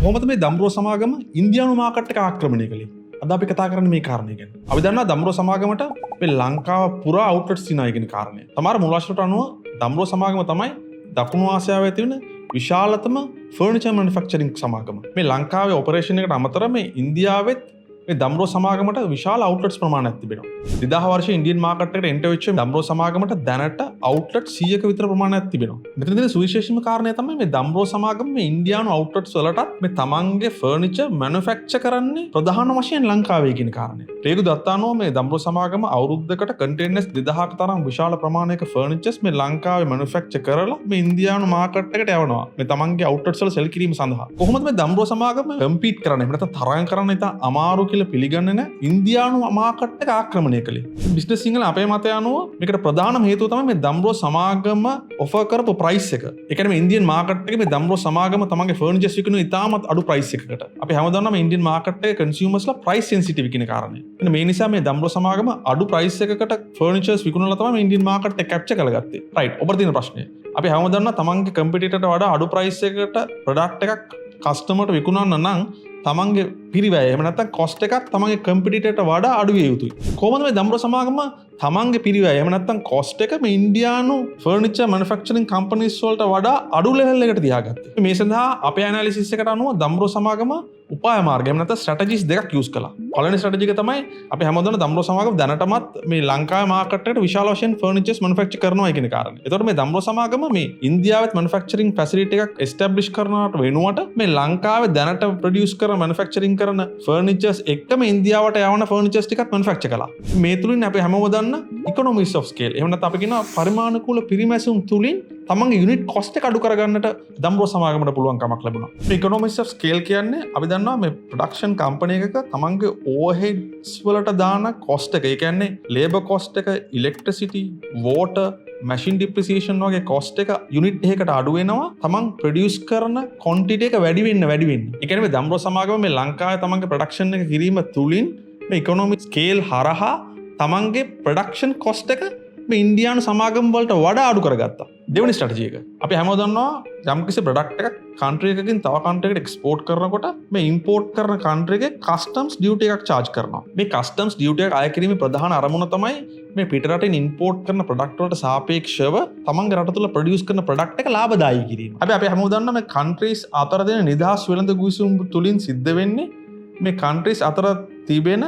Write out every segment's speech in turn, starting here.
කොහොමද මේ දම්රෝ සමාගම ඉන්දියානු මාකට් එක ආක්‍රමණය කළේ? අද අපි කතා කරන්නේ මේ කාරණේ ගැන. අපි දන්නවා දම්රෝ සමාගමට මේ ලංකාව පුරා අවුට්ලට්ස් තියෙනවා කියන කාරණේ. තමාර මුල් වශයෙන් අනුව දම්රෝ සමාගම තමයි දකුණු ආසියාවේ තියෙන විශාලතම ෆර්නිචර් මැනුෆැක්චරින් සමාගම. මේ ලංකාවේ ඔපරේෂන් එකට අමතරව මේ ඉන්දියාවෙත් මේ දම්රෝ සමාගමට විශාල අවුට්ලට්ස් ප්‍රමාණයක් තිබෙනවා. 2000 වර්ෂයේ ඉන්දියන් මාකට් එකට එන්ටර් වෙච්ච දම්රෝ සමාගමට දැනට අවුට්ලට් 100ක විතර ප්‍රමාණයක් තිබෙනවා. මෙතන තියෙන සුවිශේෂීම කාරණය තමයි මේ දම්රෝ සමාගම මේ ඉන්දියානු අවුට්ලට්ස් වලටත් මේ තමන්ගේ ෆර්නිචර් මැනුෆැක්චර් කරන්නේ ප්‍රධාන වශයෙන් ලංකාවේ කියන කාරණය. රේගු දත්තානෝ මේ දම්රෝ සමාගම අවුරුද්දකට කන්ටේනර්ස් 2000ක තරම් විශාල ප්‍රමාණයක ෆර්නිචර්ස් මේ ලංකාවේ මැනුෆැක්චර් කරලා මේ ඉන්දියානු මාකට් එකට යවනවා. මේ තමන්ගේ අවුට්ලට්ස් වල සෙල් කිරීම සඳහා. කොහොමද මේ දම්රෝ සමාගම කම්පීට් කරන්නේ? එහෙම නැත්නම් තරඟ කරන්න ඉතින් අමාරු කියලා පිළිගන්නේ නැහැ. ඉන්දියානු මාකට් එක ආක්‍රමණය කළේ. බිස්නස් සිංහල අපේ මතය අනුව මේකට ප්‍රධානම හේතුව තමයි මේ දම්රෝ සමාගම ඔෆර් කරපු ප්‍රයිස් එක. ඒ කියන්නේ මේ ඉන්දියන් මාකට් එකේ මේ දම්රෝ සමාගම තමන්ගේ ෆර්නිචර්ස් විකුණන ඉතාමත් අඩු ප්‍රයිස් එකකට. අපි හැමදාම දන්නවා මේ ඉන්දියන් මාකට් එකේ කන්සියුමර්ස්ලා ප්‍රයිස් සෙන්සිටිව් කියන කාරණේ. එන්න මේ නිසා මේ දම්රෝ සමාගම අඩු ප්‍රයිස් එකකට ෆර්නිචර්ස් විකුණලා තමයි මේ ඉන්දියන් මාකට් එක කැප්චර් කරගත්තේ. රයිට්. ඔබට තියෙන ප්‍රශ්නේ. අපි හැමදාම දන්නවා තමන්ගේ කම්පිටිටර්ට වඩා අඩු ප්‍රයිස් එකකට ප්‍රොඩක්ට් එකක් කස්ටමර්ට විකුණන්න නම් තමන්ගේ පිරිවැය එහෙම නැත්නම් කොස්ට් එකක් තමන්ගේ කම්පිටිටර්ට වඩා අඩු විය යුතුයි. කොහොමද මේ දම්රෝ සමාගම තමන්ගේ පිරිවැය එහෙම නැත්නම් කොස්ට් එක මේ ඉන්දියානු ෆර්නිචර් මැනුෆැක්චරින් කම්පනීස් වලට වඩා අඩු ලෙවල් එකකට තියාගත්තේ? මේ සඳහා අපේ ඇනාලිසිස් එකට අනුව දම්රෝ සමාගම උපාය මාර්ග එහෙම නැත්නම් ස්ට්‍රැටජිස් දෙකක් යූස් කළා. පළවෙනි ස්ට්‍රැටජි එක තමයි අපි හැමෝටම දම්රෝ සමාගම දැනටමත් මේ ලංකාවේ මාකට් එකට විශාල වශයෙන් ෆර්නිචර්ස් මැනුෆැක්චර් කරනවා කියන කාරණේ. ඒතකොට මේ දම්රෝ සමාගම මේ ඉන්දියාවෙත් මැනුෆැක්චරින් ෆැසිලිටි එකක් එස්ටැබ්ලිෂ් කරනවට වෙනුවට මේ ලංකාවේ දැනට ප්‍රොඩියුස් කරන මැනුෆැක්චරින් කරන ෆර්නිචර්ස් එක්කම ඉන්දියාවට යවන ෆර්නිචර්ස් ටිකත් මැනුෆැක්චර් කළා. මේ තුලින් අපි හැමෝම දන්න ඉකොනොමිස් ඔෆ් ස්කේල් එහෙම නැත්නම් අපි කියනවා පරිමාණිකූල පිරිමැසුම් තුලින් තමන්ගේ යුනිට් කොස්ට් එක අඩු කරගන්නට දම්රෝ සමාගමට පුළුවන් කමක් ලැබුණා. මේ ඉකොනොමිස් ඔෆ් ස්කේල් කියන්නේ අපි දන්නවා මේ ප්‍රොඩක්ෂන් කම්පැනි එකක තමන්ගේ ඕවර්හෙඩ්ස් වලට දාන කොස්ට් එක. ඒ කියන්නේ ලේබර් කොස්ට් එක, ඉලෙක්ට්‍රිසිටි, වෝටර්, මැෂින් ඩිප්‍රිසියේෂන් වගේ කොස්ට් එක යුනිට් එකකට අඩු වෙනවා තමන් ප්‍රොඩියුස් කරන ක්වොන්ටිටි එක වැඩි වෙන්න. ඒ කියන්නේ මේ දම්රෝ සමාගම මේ ලංකාවේ තමන්ගේ ප්‍රොඩක්ෂන් එක කිරීම තුලින් මේ ඉකොනොමික් ස්කේල් හරහා තමන්ගේ ප්‍රොඩක්ෂන් කොස්ට් එක මේ ඉන්දියානු සමාගම් වලට වඩා අඩු කරගත්තා. දෙවෙනි ස්ට්‍රැටජි එක. අපි හැමෝම දන්නවා යම්කිසි ප්‍රොඩක්ට් එකක් කන්ට්‍රි එකකින් තව කන්ට්‍රි එකකට එක්ස්පෝර්ට් කරනකොට මේ ඉම්පෝර්ට් කරන කන්ට්‍රි එකේ කස්ටම්ස් ඩියුටි එකක් charge කරනවා. මේ කස්ටම්ස් ඩියුටි එක අය කිරීමේ ප්‍රධාන අරමුණ තමයි මේ පිටරටින් ඉම්පෝර්ට් කරන ප්‍රොඩක්ට් වලට සාපේක්ෂව තමන්ගේ රට තුළ ප්‍රොඩියුස් කරන ප්‍රොඩක්ට් එක ලාභදායී කිරීම. අපි හැමෝම දන්නවා මේ කන්ට්‍රීස් අතර දෙන නිදහස් වෙළඳ ගිවිසුම් තුලින් සිද්ධ වෙන්නේ මේ කන්ට්‍රීස් අතර තිබෙන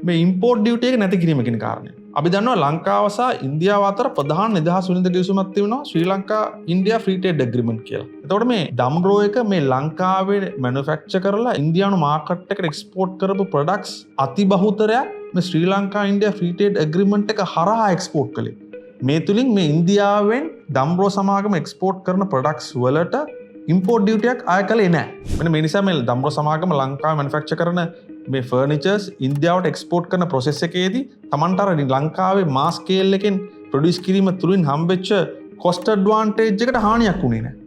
මේ ඉම්පෝර්ට් ඩියුටි එක නැති කිරීම කියන කාරණය. අපි දන්නවා ලංකාව සහ ඉන්දියාව අතර ප්‍රධාන නිදහස් වෙළඳ ගිවිසුමක් තියෙනවා Sri Lanka India free trade agreement කියලා. එතකොට මේ දම්රෝ එක මේ ලංකාවේ මැනුෆැක්චර් කරලා ඉන්දියානු මාකට් එකට එක්ස්පෝර්ට් කරපු ප්‍රොඩක්ට්ස් අතිබහුතරයක් මේ Sri Lanka India free trade agreement එක හරහා එක්ස්පෝර්ට් කළේ. මේ තුලින් මේ ඉන්දියාවෙන් දම්රෝ සමාගම එක්ස්පෝර්ට් කරන ප්‍රොඩක්ට්ස් වලට ඉම්පෝර්ට් ඩියුටි එකක් ආය කළේ නැහැ. මෙන්න මේ නිසා මේ දම්රෝ සමාගම ලංකාවේ මැනුෆැක්චර් කරන මේ ෆර්නිචර්ස් ඉන්දියාවට එක්ස්පෝර්ට් කරන ප්‍රොසෙස් එකේදී තමන්ට අර ලංකාවේ මාස් ස්කේල් එකෙන් ප්‍රොඩියුස් කිරීම තුලින් හම්බෙච්ච කොස්ට් ඇඩ්වාන්ටේජ් එකට හානියක් වුණේ නැහැ.